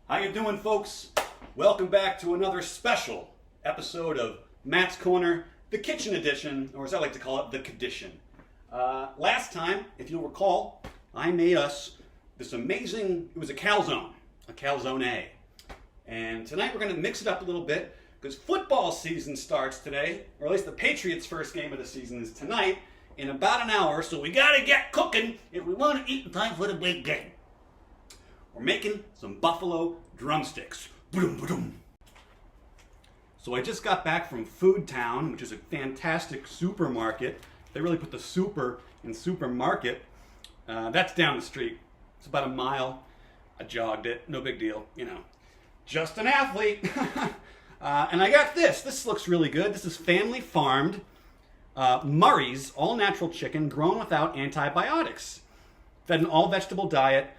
How you doing, folks? Welcome back to another special episode of Matt's Corner, the Kitchen Edition, or as I like to call it, the Condition. Last time, if you'll recall, I made us this amazing, it was a calzone. And tonight we're going to mix it up a little bit because football season starts today, or at least the Patriots' first game of the season is tonight in about an hour, so we got to get cooking if we want to eat in time for the big game. We're making some buffalo drumsticks. So I just got back from Food Town, which is a fantastic supermarket. They really put the super in supermarket. That's down the street. It's about a mile. I jogged it. No big deal. You know, just an athlete. And I got this. This looks really good. This is family farmed Murray's all-natural chicken grown without antibiotics. Fed an all-vegetable diet.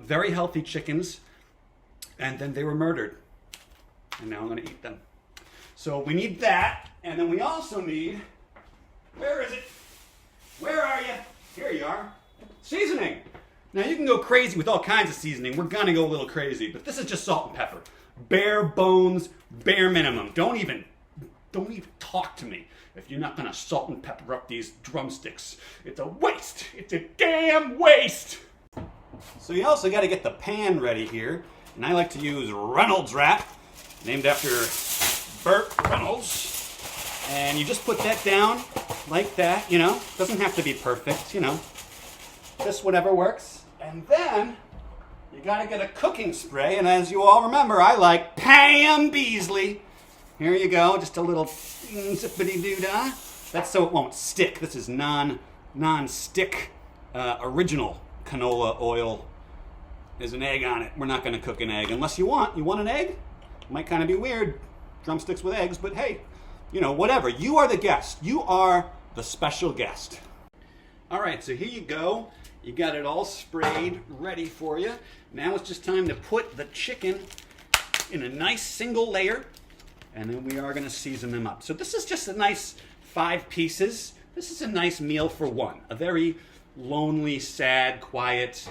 Very healthy chickens. And then they were murdered. And now I'm going to eat them. So we need that. And then we also need, where is it? Where are you? Here you are. Seasoning. Now you can go crazy with all kinds of seasoning. We're going to go a little crazy. But this is just salt and pepper. Bare bones, bare minimum. Don't even talk to me if you're not going to salt and pepper up these drumsticks. It's a waste. It's a damn waste. So you also got to get the pan ready here. And I like to use Reynolds wrap, named after Burt Reynolds. And you just put that down like that, you know. Doesn't have to be perfect, you know. Just whatever works. And then you got to get a cooking spray. And as you all remember, I like Pam Beasley. Here you go, just a little zippity-doo-dah. That's so it won't stick. This is non-stick original canola oil. There's an egg on it. We're not going to cook an egg unless you want. You want an egg? It might kind of be weird, drumsticks with eggs, but hey, you know, whatever. You are the guest. You are the special guest. All right, so here you go. You got it all sprayed, ready for you. Now it's just time to put the chicken in a nice single layer, and then we are going to season them up. So this is just a nice 5 pieces. This is a nice meal for one. A very lonely, sad, quiet,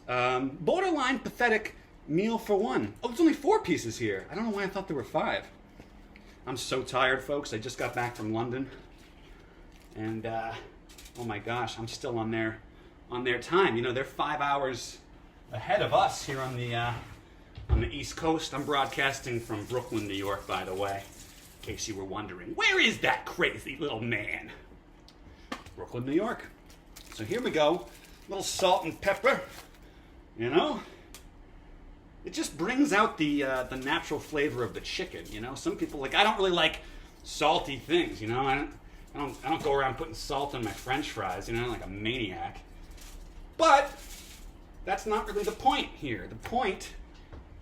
borderline pathetic meal for one. Oh, there's only 4 pieces here. I don't know why I thought there were 5. I'm so tired, folks. I just got back from London. And, oh my gosh, I'm still on their time. You know, they're 5 hours ahead of us here on the East Coast. I'm broadcasting from Brooklyn, New York, by the way, in case you were wondering. Where is that crazy little man? Brooklyn, New York. So here we go. A little salt and pepper. You know, it just brings out the natural flavor of the chicken. You know, some people I don't really like salty things. You know, I don't go around putting salt on my French fries. You know, like a maniac. But that's not really the point here. The point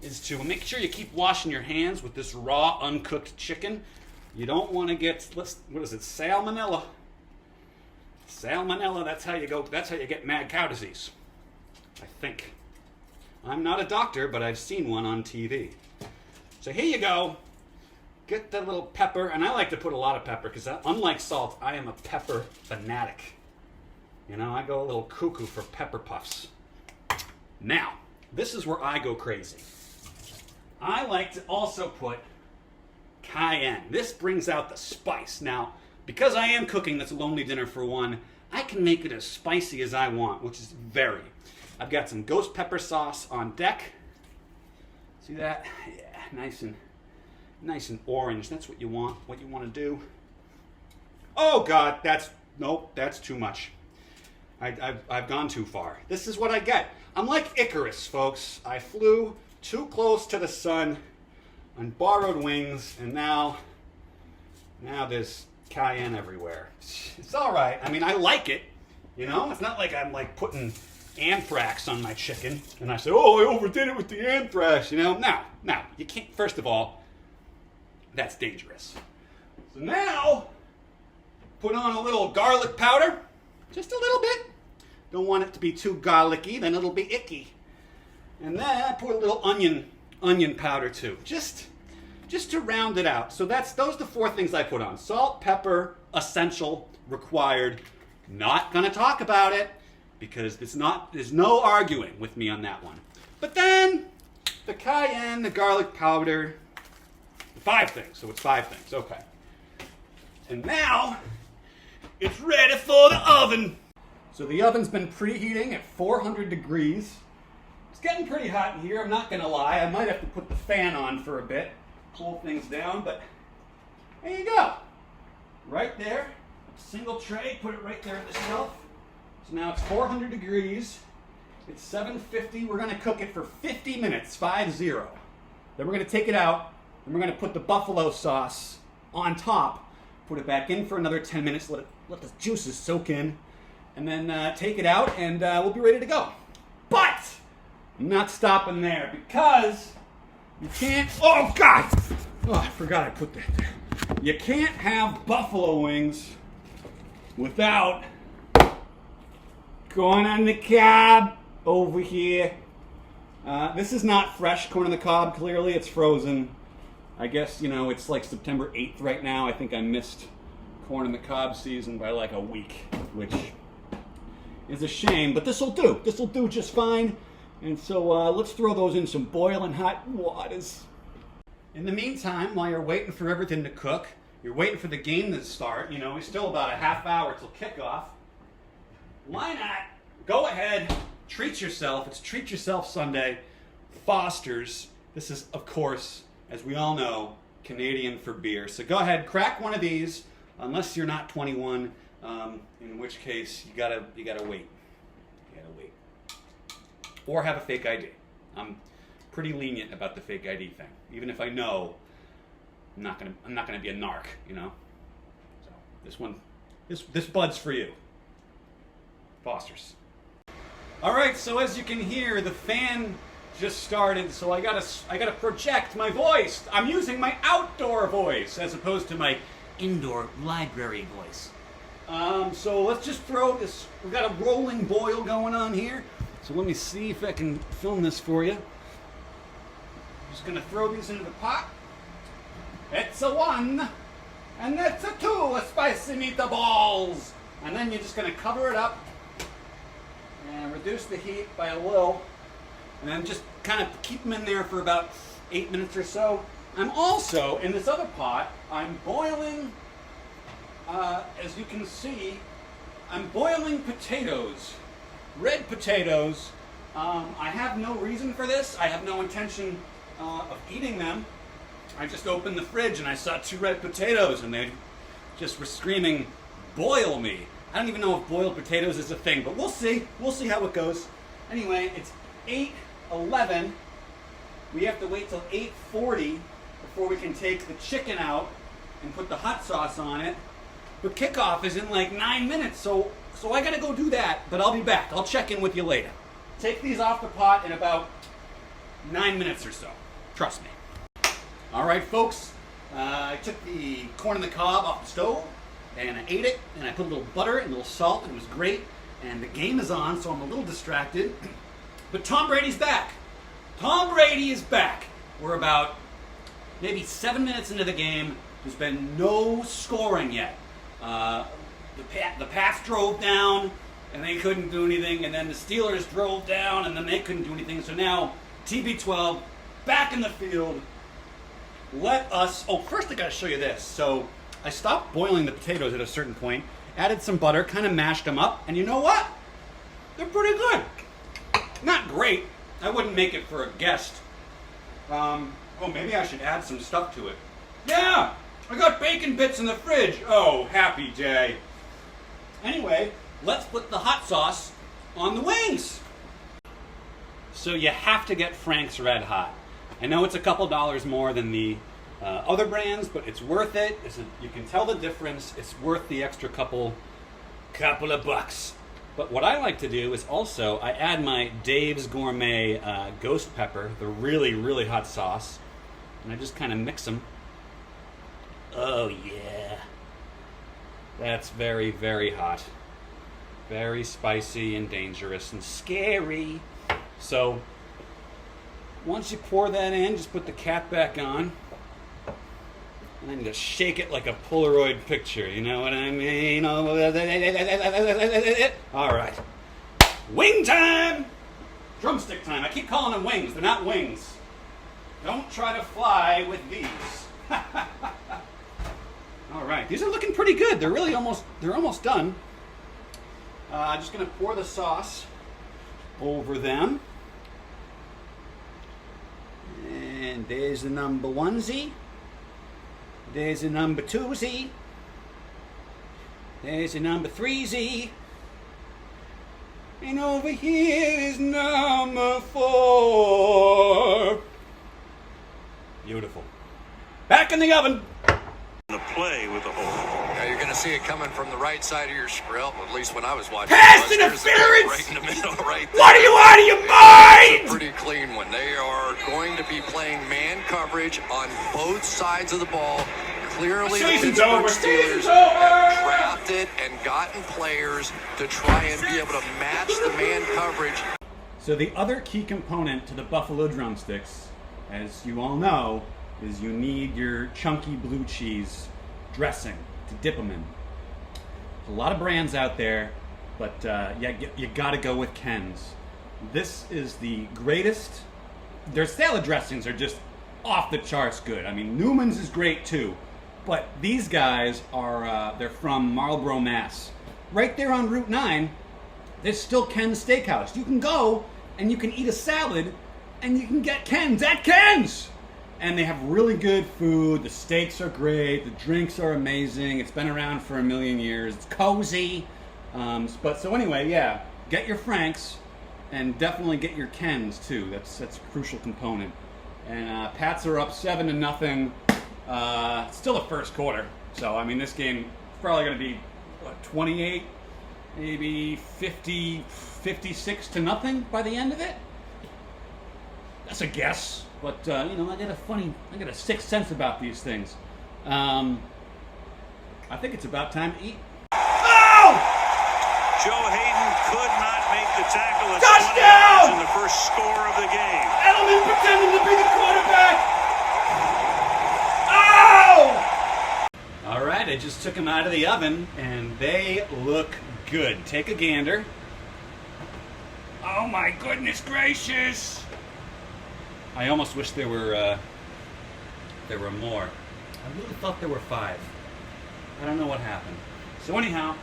is to make sure you keep washing your hands with this raw, uncooked chicken. You don't want to get what is it? Salmonella. Salmonella. That's how you go. That's how you get mad cow disease. I think. I'm not a doctor, but I've seen one on TV. So here you go. Get the little pepper, and I like to put a lot of pepper because unlike salt, I am a pepper fanatic. You know, I go a little cuckoo for pepper puffs. Now, this is where I go crazy. I like to also put cayenne. This brings out the spice. Now, because I am cooking this lonely dinner for one, I can make it as spicy as I want, which is very. I've got some ghost pepper sauce on deck. See that? Yeah, nice and orange. That's what you want. What you want to do. Oh God, that's too much. I've gone too far. This is what I get. I'm like Icarus, folks. I flew too close to the sun on borrowed wings, and now there's cayenne everywhere. It's all right. I mean, I like it. You know, it's not like I'm like putting anthrax on my chicken, and I say, oh, I overdid it with the anthrax. You know, no, you can't. First of all, that's dangerous. So now, put on a little garlic powder, just a little bit. Don't want it to be too garlicky, then it'll be icky. And then I put a little onion powder too, just to round it out. So those are the 4 things I put on: salt, pepper, essential, required. Not gonna talk about it because there's no arguing with me on that one. But then the cayenne, the garlic powder, 5 things. So it's 5 things. Okay. And now it's ready for the oven. So the oven's been preheating at 400 degrees. It's getting pretty hot in here, I'm not gonna lie. I might have to put the fan on for a bit, cool things down, but there you go. Right there, single tray, put it right there at the shelf. So now it's 400 degrees. It's 750. We're gonna cook it for 50 minutes, 5-0. Then we're gonna take it out, and we're gonna put the buffalo sauce on top, put it back in for another 10 minutes, let the juices soak in, and then take it out, and we'll be ready to go. But I'm not stopping there, because you can't, oh God! Oh, I forgot I put that there. You can't have buffalo wings without corn on the cob over here. This is not fresh corn on the cob, clearly it's frozen. I guess, you know, it's like September 8th right now. I think I missed corn on the cob season by like a week, which is a shame, but this'll do. This'll do just fine. And so let's throw those in some boiling hot waters. In the meantime, while you're waiting for everything to cook, you're waiting for the game to start, you know, we're still about a half hour till kickoff. Why not go ahead, treat yourself. It's Treat Yourself Sunday. Foster's. This is, of course, as we all know, Canadian for beer. So go ahead, crack one of these, unless you're not 21, in which case you gotta wait. You gotta wait. Or have a fake ID. I'm pretty lenient about the fake ID thing, even if I know I'm not gonna be a narc, you know. So this bud's for you, Foster's. All right, so as you can hear, the fan just started, so I gotta project my voice. I'm using my outdoor voice as opposed to my indoor library voice. So let's just throw this. We've got a rolling boil going on here. So let me see if I can film this for you. Just gonna throw these into the pot. It's a 1, and that's a 2, spicy meatballs. And then you're just gonna cover it up and reduce the heat by a little, and then just kind of keep them in there for about 8 minutes or so. I'm also, in this other pot, I'm boiling, as you can see, I'm boiling potatoes. Red potatoes. I have no reason for this. I have no intention of eating them. I just opened the fridge and I saw 2 red potatoes and they just were screaming, boil me. I don't even know if boiled potatoes is a thing, but we'll see. We'll see how it goes. Anyway, it's 8:11. We have to wait till 8:40 before we can take the chicken out and put the hot sauce on it. But kickoff is in like 9 minutes, so I gotta go do that, but I'll be back. I'll check in with you later. Take these off the pot in about 9 minutes or so. Trust me. All right, folks. I took the corn on the cob off the stove, and I ate it, and I put a little butter and a little salt, and it was great. And the game is on, so I'm a little distracted. But Tom Brady's back. Tom Brady is back. We're about maybe 7 minutes into the game. There's been no scoring yet. The Pats drove down, and they couldn't do anything, and then the Steelers drove down, and then they couldn't do anything. So now, TB12, back in the field. First I gotta show you this. So, I stopped boiling the potatoes at a certain point, added some butter, kind of mashed them up, and you know what? They're pretty good. Not great. I wouldn't make it for a guest. Maybe I should add some stuff to it. Yeah! I got bacon bits in the fridge. Oh, happy day. Anyway, let's put the hot sauce on the wings. So you have to get Frank's Red Hot. I know it's a couple dollars more than the other brands, but it's worth it. You can tell the difference. It's worth the extra couple of bucks. But what I like to do is also, I add my Dave's Gourmet Ghost Pepper, the really, really hot sauce, and I just kind of mix them. Oh yeah. That's very, very hot. Very spicy and dangerous and scary. So, once you pour that in, just put the cap back on. And then just shake it like a Polaroid picture, you know what I mean? All right. Wing time! Drumstick time. I keep calling them wings. They're not wings. Don't try to fly with these. All right, these are looking pretty good. They're really almost done. I'm just gonna pour the sauce over them. And there's the number onesie. There's the number twosie. There's the number threesie. And over here is number 4. Beautiful. Back in the oven. The play with the hole. Now you're going to see it coming from the right side of your grill, at least when I was watching. Pass There's the interference! right in the middle, right there. What are you out of your It's a mind? pretty clean one. They are going to be playing man coverage on both sides of the ball. Clearly, the Season's Pittsburgh over. Season's Steelers have over. drafted and gotten players to try and be able to match the man coverage. So the other key component to the Buffalo Drumsticks, as you all know, is you need your chunky blue cheese dressing to dip them in. A lot of brands out there, but you gotta go with Ken's. This is the greatest. Their salad dressings are just off the charts good. I mean, Newman's is great too, but these guys are, they're from Marlboro, Mass. Right there on Route 9, there's still Ken's Steakhouse. You can go and you can eat a salad and you can get Ken's at Ken's! And they have really good food. The steaks are great. The drinks are amazing. It's been around for a million years. It's cozy. So anyway, yeah, get your Franks and definitely get your Kens too. That's a crucial component. And Pats are up 7-0. Still the first quarter. So I mean, this game is probably going to be 28, maybe 50, 56-0 by the end of it. That's a guess. But, I got a sixth sense about these things. I think it's about time to eat. Oh! Joe Hayden could not make the tackle. It's Touchdown! 20 yards in the first score of the game. Edelman pretending to be the quarterback. Oh! All right, I just took them out of the oven, and they look good. Take a gander. Oh, my goodness gracious. I almost wish there were more. I really thought there were 5. I don't know what happened. So anyhow,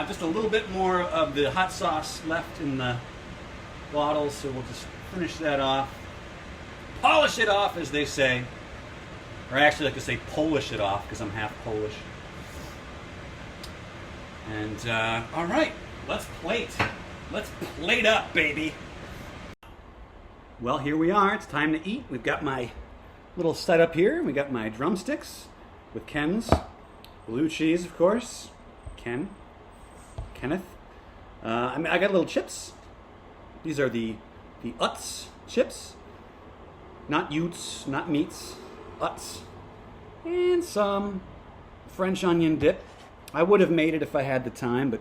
just a little bit more of the hot sauce left in the bottle, so we'll just finish that off. Polish it off, as they say. Or I actually like to say Polish it off, because I'm half Polish. And, all right, let's plate. Let's plate up, baby. Well, here we are. It's time to eat. We've got my little setup here. We got my drumsticks with Ken's. Blue cheese, of course. Kenneth. I got little chips. These are the Utz chips. Not Utes, not meats. Utz. And some French onion dip. I would have made it if I had the time, but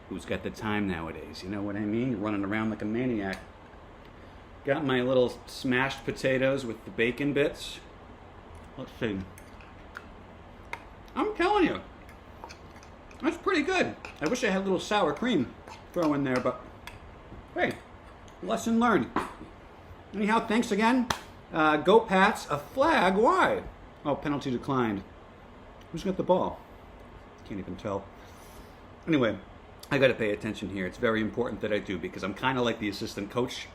who's got the time nowadays? You know what I mean? Running around like a maniac. Got my little smashed potatoes with the bacon bits. Let's see. I'm telling you, that's pretty good. I wish I had a little sour cream throw in there, but hey, lesson learned. Anyhow, thanks again. Go Pats. A flag? Why? Oh, penalty declined. Who's got the ball? Can't even tell. Anyway, I got to pay attention here. It's very important that I do because I'm kind of like the assistant coach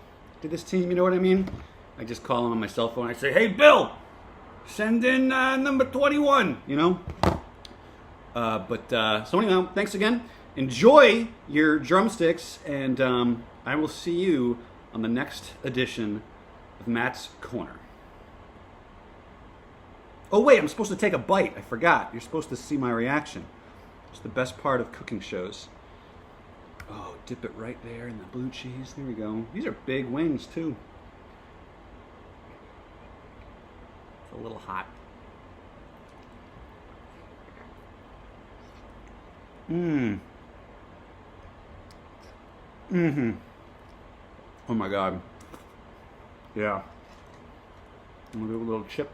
to this team, you know what I mean? I just call him on my cell phone. I say, "Hey, Bill, send in number 21," you know? So anyhow, thanks again. Enjoy your drumsticks, and I will see you on the next edition of Matt's Corner. Oh, wait, I'm supposed to take a bite. I forgot. You're supposed to see my reaction. It's the best part of cooking shows. Oh, dip it right there in the blue cheese. There we go. These are big wings, too. It's a little hot. Oh, my God. Yeah. I'm going to do a little chip,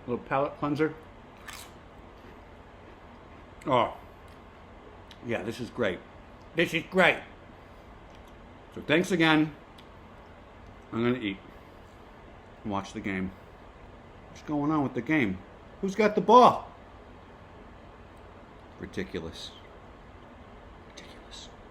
a little palate cleanser. Oh. Yeah, this is great. This is great. So thanks again. I'm going to eat. and watch the game. What's going on with the game? Who's got the ball? Ridiculous.